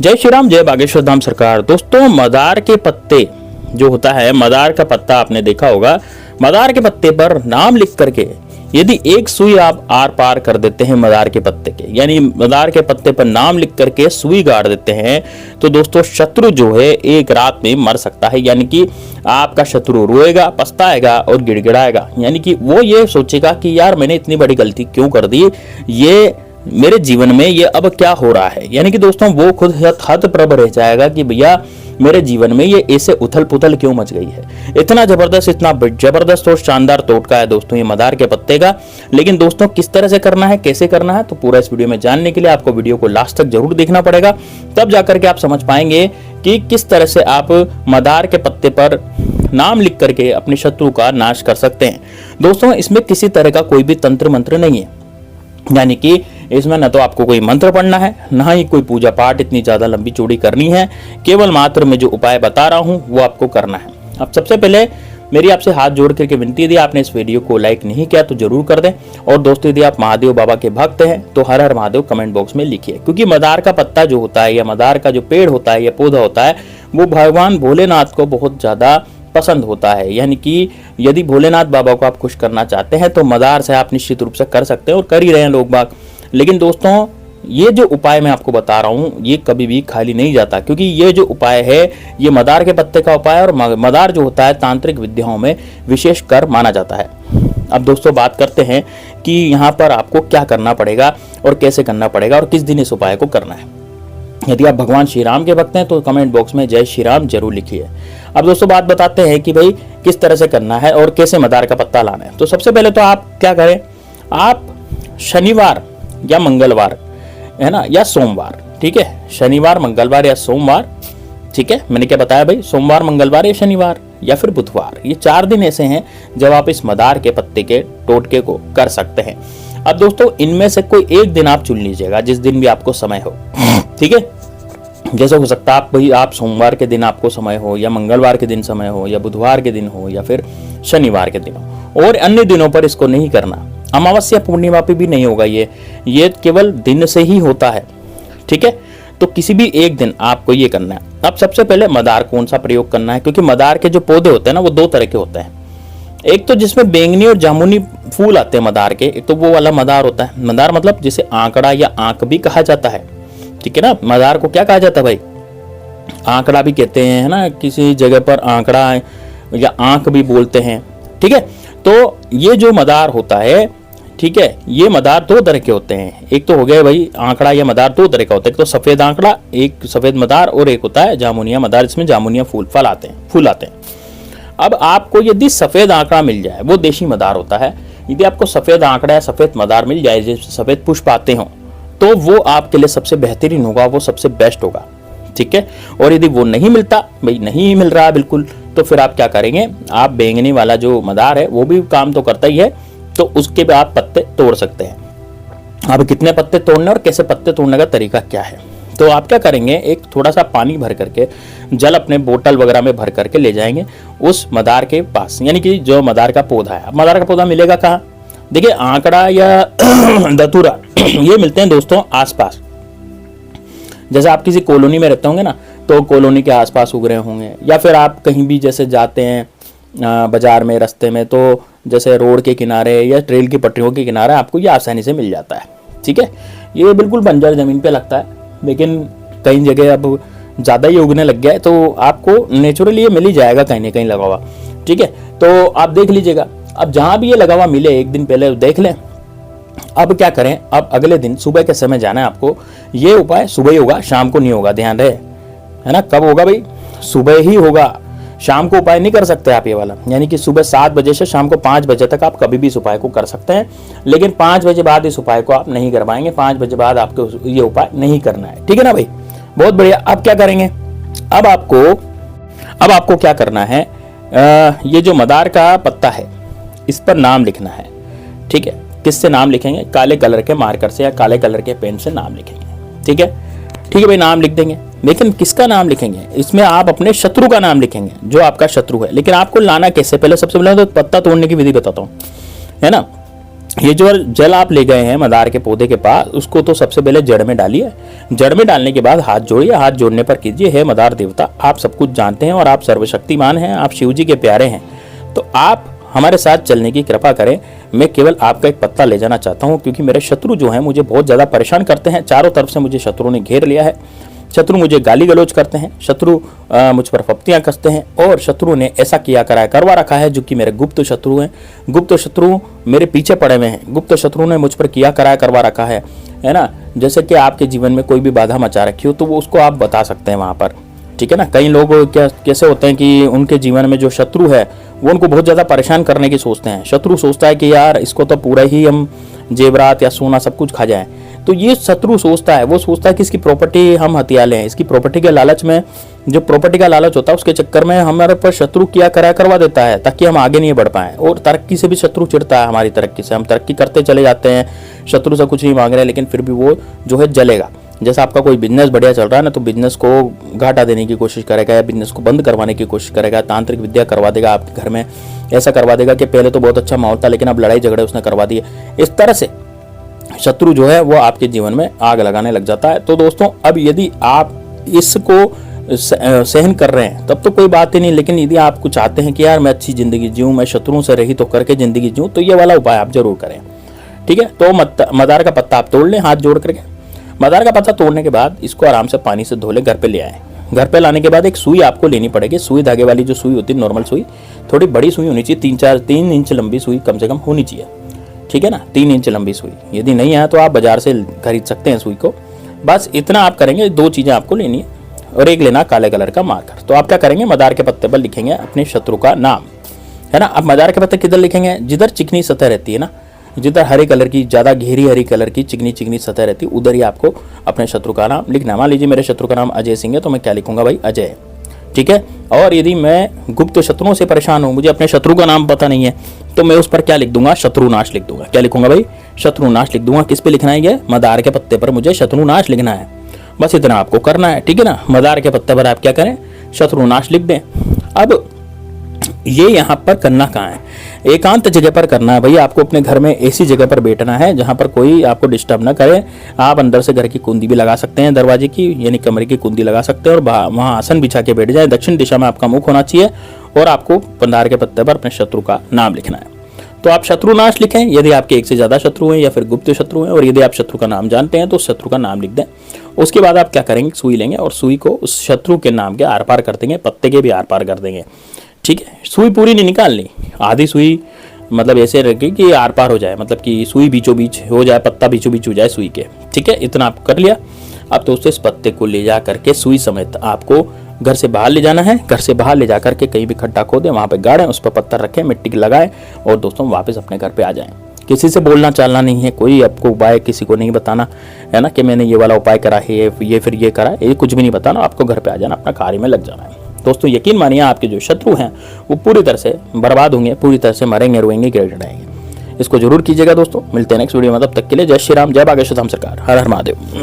जय श्री राम, जय बागेश्वर धाम सरकार। दोस्तों, मदार के पत्ते जो होता है, मदार का पत्ता आपने देखा होगा। मदार के पत्ते पर नाम लिख करके यदि एक सुई आप आर पार कर देते हैं मदार के पत्ते के, यानी मदार के पत्ते पर नाम लिख करके सुई गाड़ देते हैं, तो दोस्तों शत्रु जो है एक रात में मर सकता है। यानी कि आपका शत्रु रोएगा, पछताएगा और गिड़गिड़ाएगा। यानी कि वो ये सोचेगा कि यार मैंने इतनी बड़ी गलती क्यों कर दी, ये मेरे जीवन में ये अब क्या हो रहा है। यानी कि दोस्तों वो खुद हतप्रभ रह जाएगा कि भैया मेरे जीवन में ये ऐसे उथल पुथल क्यों मच गई है। इतना जबरदस्त और शानदार टोटका है दोस्तों ये मदार के पत्ते का। लेकिन दोस्तों किस तरह से करना है, कैसे करना है, तो पूरा इस वीडियो में जानने के लिए आपको वीडियो को लास्ट तक जरूर देखना पड़ेगा। तब जाकर के आप समझ पाएंगे कि किस तरह से आप मदार के पत्ते पर नाम लिख करके अपने शत्रु का नाश कर सकते हैं। दोस्तों इसमें किसी तरह का कोई भी तंत्र मंत्र नहीं है। यानी कि इसमें न तो आपको कोई मंत्र पढ़ना है, ना ही कोई पूजा पाठ इतनी ज्यादा लंबी चौड़ी करनी है। केवल मात्र मैं जो उपाय बता रहा हूं वो आपको करना है। अब सबसे पहले मेरी आपसे हाथ जोड़ करके विनती, यदि आपने इस वीडियो को लाइक नहीं किया तो जरूर कर दें। और दोस्तों यदि आप महादेव बाबा के भक्त हैं तो हर हर महादेव कमेंट बॉक्स में लिखिए, क्योंकि मदार का पत्ता जो होता है या मदार का जो पेड़ होता है या पौधा होता है वो भगवान भोलेनाथ को बहुत ज्यादा पसंद होता है। यानी कि यदि भोलेनाथ बाबा को आप खुश करना चाहते हैं तो मदार से आप निश्चित रूप से कर सकते हैं और कर ही रहे हैं लोग बाग। लेकिन दोस्तों ये जो उपाय मैं आपको बता रहा हूं ये कभी भी खाली नहीं जाता, क्योंकि ये जो उपाय है ये मदार के पत्ते का उपाय है और मदार जो होता है तांत्रिक विद्याओं में विशेष कर माना जाता है। अब दोस्तों बात करते हैं कि यहाँ पर आपको क्या करना पड़ेगा और कैसे करना पड़ेगा और किस दिन इस उपाय को करना है। यदि आप भगवान श्री राम के भक्त हैं तो कमेंट बॉक्स में जय श्री राम जरूर लिखिए। अब दोस्तों बात बताते हैं कि भाई किस तरह से करना है और कैसे मदार का पत्ता लाना है। तो सबसे पहले तो आप क्या करें, आप शनिवार या मंगलवार है ना, या सोमवार, ठीक है, शनिवार मंगलवार या सोमवार, ठीक है, मैंने क्या बताया भाई, सोमवार मंगलवार या शनिवार या फिर बुधवार, ये 4 दिन ऐसे हैं जब आप इस मदार के पत्ते के टोटके को कर सकते हैं। अब दोस्तों इनमें से कोई एक दिन आप चुन लीजिएगा जिस दिन भी आपको समय हो, ठीक है। जैसे हो सकता है भाई आप सोमवार के दिन आपको समय हो, या मंगलवार के दिन समय हो, या बुधवार के दिन हो, या फिर शनिवार के दिन हो। और अन्य दिनों पर इसको नहीं करना, अमावस्या पूर्णिमा पे भी नहीं होगा। ये केवल दिन से ही होता है, ठीक है। तो किसी भी एक दिन आपको ये करना है। अब सबसे पहले मदार कौन सा प्रयोग करना है, क्योंकि मदार के जो पौधे होते हैं ना वो 2 तरह के होते हैं। एक तो जिसमें बैंगनी और जामुनी फूल आते हैं मदार के, एक तो वो वाला मदार होता है। मदार मतलब जिसे आंकड़ा या आंक भी कहा जाता है, ठीक है ना। मदार को क्या कहा जाता है भाई, आंकड़ा भी कहते हैं, है ना, किसी जगह पर आंकड़ा या आंक भी बोलते हैं, ठीक है। तो ये जो मदार होता है, ठीक है, ये मदार 2 तरह के होते हैं। एक तो हो गया भाई आंकड़ा या मदार 2 तरह का होता है, एक तो सफेद आंकड़ा, एक सफेद मदार, और एक होता है जामुनिया मदार, जिसमें जामुनिया फूल आते हैं। अब आपको यदि सफेद आंकड़ा मिल जाए, वो देशी मदार होता है, यदि आपको सफेद आंकड़ा या सफेद मदार मिल जाए जिसमें सफेद पुष्प आते हो, तो वो आपके लिए सबसे बेहतरीन होगा, वो सबसे बेस्ट होगा, ठीक है। और यदि वो नहीं मिलता, भाई नहीं मिल रहा बिल्कुल, तो फिर आप क्या करेंगे, आप बैंगनी वाला जो मदार है वो भी काम तो करता ही है, तो उसके भी आप पत्ते तोड़ सकते हैं। अब कितने पत्ते तोड़ने और कैसे पत्ते तोड़ने का तरीका क्या है, तो आप क्या करेंगे, एक थोड़ा सा पानी भर करके, जल अपने बोतल वगैरह में भर करके ले जाएंगे उस मदार के पास, यानी कि जो मदार का पौधा है। मदार का पौधा मिलेगा कहाँ, देखिए आंकड़ा या धतूरा ये मिलते हैं दोस्तों आसपास। जैसे आप किसी कॉलोनी में रहते होंगे ना, तो कॉलोनी के आसपास उग रहे होंगे, या फिर आप कहीं भी जैसे जाते हैं बाजार में, रास्ते में, तो जैसे रोड के किनारे या ट्रेल की पटरियों के किनारे आपको ये आसानी से मिल जाता है, ठीक है। ये बिल्कुल बंजर जमीन पे लगता है, लेकिन कई जगह अब ज़्यादा ही उगने लग गया है, तो आपको नेचुरली ये मिल ही जाएगा कहीं ना कहीं लगा हुआ, ठीक है। तो आप देख लीजिएगा, अब जहाँ भी ये लगा हुआ मिले एक दिन पहले देख लें। अब क्या करें, अब अगले दिन सुबह के समय जाना है आपको। ये उपाय सुबह ही होगा, शाम को नहीं होगा, ध्यान रहे, है ना। कब होगा भाई, सुबह ही होगा, शाम को उपाय नहीं कर सकते आप ये वाला। यानी कि सुबह 7 बजे से शाम को 5 बजे तक आप कभी भी इस उपाय को कर सकते हैं, लेकिन 5 बजे बाद इस उपाय को आप नहीं कर पाएंगे। 5 बजे बाद आपको ये उपाय नहीं करना है, ठीक है ना भाई। बहुत बढ़िया। अब क्या करेंगे, अब आपको क्या करना है, ये जो मदार का पत्ता है इस पर नाम लिखना है, ठीक है। किससे नाम लिखेंगे, काले कलर के मार्कर से या काले कलर के पेन से नाम लिखेंगे, ठीक है भाई, नाम लिख देंगे। लेकिन किसका नाम लिखेंगे, इसमें आप अपने शत्रु का नाम लिखेंगे जो आपका शत्रु है। लेकिन आपको लाना कैसे, पहले सबसे पहले तो पत्ता तोड़ने की विधि बताता हूँ, है ना। ये जो जल आप ले गए हैं मदार के पौधे के पास, उसको तो सबसे पहले जड़ में डालिए। जड़ में डालने के बाद हाथ जोड़िए, हाथ जोड़ने पर कीजिए, हे मदार देवता, आप सब कुछ जानते हैं और आप सर्वशक्तिमान हैं, आप शिव जी के प्यारे हैं, तो आप हमारे साथ चलने की कृपा करें। मैं केवल आपका एक पत्ता ले जाना चाहता हूँ, क्योंकि मेरे शत्रु जो हैं मुझे बहुत ज़्यादा परेशान करते हैं। चारों तरफ से मुझे शत्रु ने घेर लिया है। शत्रु मुझे गाली गलौज करते हैं, शत्रु मुझ पर फप्तियाँ कसते हैं, और शत्रु ने ऐसा किया करवा रखा है जो कि मेरे गुप्त शत्रु हैं। गुप्त शत्रु मेरे पीछे पड़े हुए हैं। गुप्त शत्रु ने मुझ पर किया करवा रखा है ना। जैसे कि आपके जीवन में कोई भी बाधा मचा रखी हो तो वो उसको आप बता सकते हैं वहाँ पर, ठीक है ना। कई लोग क्या कैसे होते हैं कि उनके जीवन में जो शत्रु है वो उनको बहुत ज़्यादा परेशान करने की सोचते हैं। शत्रु सोचता है कि यार इसको तो पूरा ही हम जेवरात या सोना सब कुछ खा जाएं, तो ये शत्रु सोचता है, वो सोचता है कि इसकी प्रॉपर्टी हम हथिया लें। इसकी प्रॉपर्टी के लालच में, जो प्रॉपर्टी का लालच होता है उसके चक्कर में हमारे पर शत्रु किया करवा देता है ताकि हम आगे नहीं बढ़ पाएं। और तरक्की से भी शत्रु चिढ़ता है, हमारी तरक्की से। हम तरक्की करते चले जाते हैं, शत्रु से कुछ नहीं मांग रहे, लेकिन फिर भी वो जो है जलेगा। जैसा आपका कोई बिजनेस बढ़िया चल रहा है ना, तो बिजनेस को घाटा देने की कोशिश करेगा या बिजनेस को बंद करवाने की कोशिश करेगा। तांत्रिक विद्या करवा देगा आपके घर में, ऐसा करवा देगा कि पहले तो बहुत अच्छा माहौल था लेकिन अब लड़ाई झगड़े उसने करवा दिए। इस तरह से शत्रु जो है वो आपके जीवन में आग लगाने लग जाता है। तो दोस्तों, अब यदि आप इसको सहन कर रहे हैं तब तो कोई बात ही नहीं, लेकिन यदि आप कुछ चाहते हैं कि यार मैं अच्छी जिंदगी जीऊं, मैं शत्रुओं से रहित होकर के जिंदगी जीऊं, तो ये वाला उपाय आप जरूर करें, ठीक है। तो मदार का पत्ता आप तोड़ लें हाथ जोड़ करके। मदार का पत्ता तोड़ने के बाद इसको आराम से पानी से धो ले, घर पे ले आए। घर पे लाने के बाद एक सुई आपको लेनी पड़ेगी। सुई धागे वाली जो सुई होती है, नॉर्मल सुई, थोड़ी बड़ी सुई होनी चाहिए, 3 इंच लंबी सुई कम से कम होनी चाहिए, ठीक है ना। 3 इंच लंबी सुई, यदि नहीं है तो आप बाजार से खरीद सकते हैं सुई को। बस इतना आप करेंगे। 2 चीज़ें आपको लेनी है, और एक लेना काले कलर का मार्कर। तो आप क्या करेंगे, मदार के पत्ते पर लिखेंगे अपने शत्रु का नाम, है ना। अब मदार के पत्ते किधर लिखेंगे, जिधर चिकनी सतह रहती है ना, जिधर हरे कलर की, ज़्यादा गहरी हरी कलर की चिकनी सतह रहती है, उधर ही आपको अपने शत्रु का नाम लिखना। मान लीजिए मेरे शत्रु का नाम अजय सिंह है, तो मैं क्या लिखूंगा भाई, अजय, ठीक है। और यदि मैं गुप्त शत्रुओं से परेशान हूं, मुझे अपने शत्रु का नाम पता नहीं है, तो मैं उस पर क्या लिख दूंगा, शत्रुनाश लिख दूंगा। क्या लिखूंगा भाई, शत्रुनाश लिख दूंगा। किस पे लिखना है ये, मदार के पत्ते पर मुझे शत्रुनाश लिखना है। बस इतना आपको करना है, ठीक है ना। मदार के पत्ते पर आप क्या करें, शत्रुनाश लिख दें। अब ये यहाँ पर करना कहाँ है, एकांत जगह पर करना है भैया। आपको अपने घर में ऐसी जगह पर बैठना है जहाँ पर कोई आपको डिस्टर्ब ना करे। आप अंदर से घर की कुंडी भी लगा सकते हैं, दरवाजे की यानी कमरे की कुंडी लगा सकते हैं, और वहाँ आसन बिछा के बैठ जाए। दक्षिण दिशा में आपका मुख होना चाहिए, और आपको मदार के पत्ते पर अपने शत्रु का नाम लिखना है। तो आप शत्रुनाश लिखें यदि आपके एक से ज़्यादा शत्रु हैं या फिर गुप्त शत्रु हैं, और यदि आप शत्रु का नाम जानते हैं तो शत्रु का नाम लिख दें। उसके बाद आप क्या करेंगे, सुई लेंगे और सुई को उस शत्रु के नाम के आर पार कर देंगे, पत्ते के भी आर पार कर देंगे, ठीक है। सुई पूरी नहीं निकालनी, आधी सुई मतलब ऐसे रखी कि आर पार हो जाए, मतलब कि सुई बीचों बीच हो जाए, पत्ता बीचों बीच हो जाए सुई के, ठीक है। इतना आप कर लिया। अब दोस्तों इस पत्ते को ले जा करके सुई समेत आपको घर से बाहर ले जाना है। घर से बाहर ले जा करके कहीं भी खड्डा खोदें, वहाँ पे गाड़ें, उस पर पत्थर रखें, मिट्टी लगाएं, और दोस्तों वापस अपने घर पे आ जाएं। किसी से बोलना चालना नहीं है, कोई आपको उपाय किसी को नहीं बताना है ना, कि मैंने ये वाला उपाय करा है, ये फिर ये करा, ये कुछ भी नहीं बताना। आपको घर पे आ जाना, अपना कार्य में लग जाना है। दोस्तों यकीन मानिए आपके जो शत्रु हैं वो पूरी तरह से बर्बाद होंगे, पूरी तरह से मरेंगे, रोएंगे, गिड़गिड़ाएंगे। इसको जरूर कीजिएगा दोस्तों। मिलते हैं नेक्स्ट वीडियो में, तब तक के लिए जय श्री राम, जय बागेश्वर धाम सरकार, हर हर महादेव।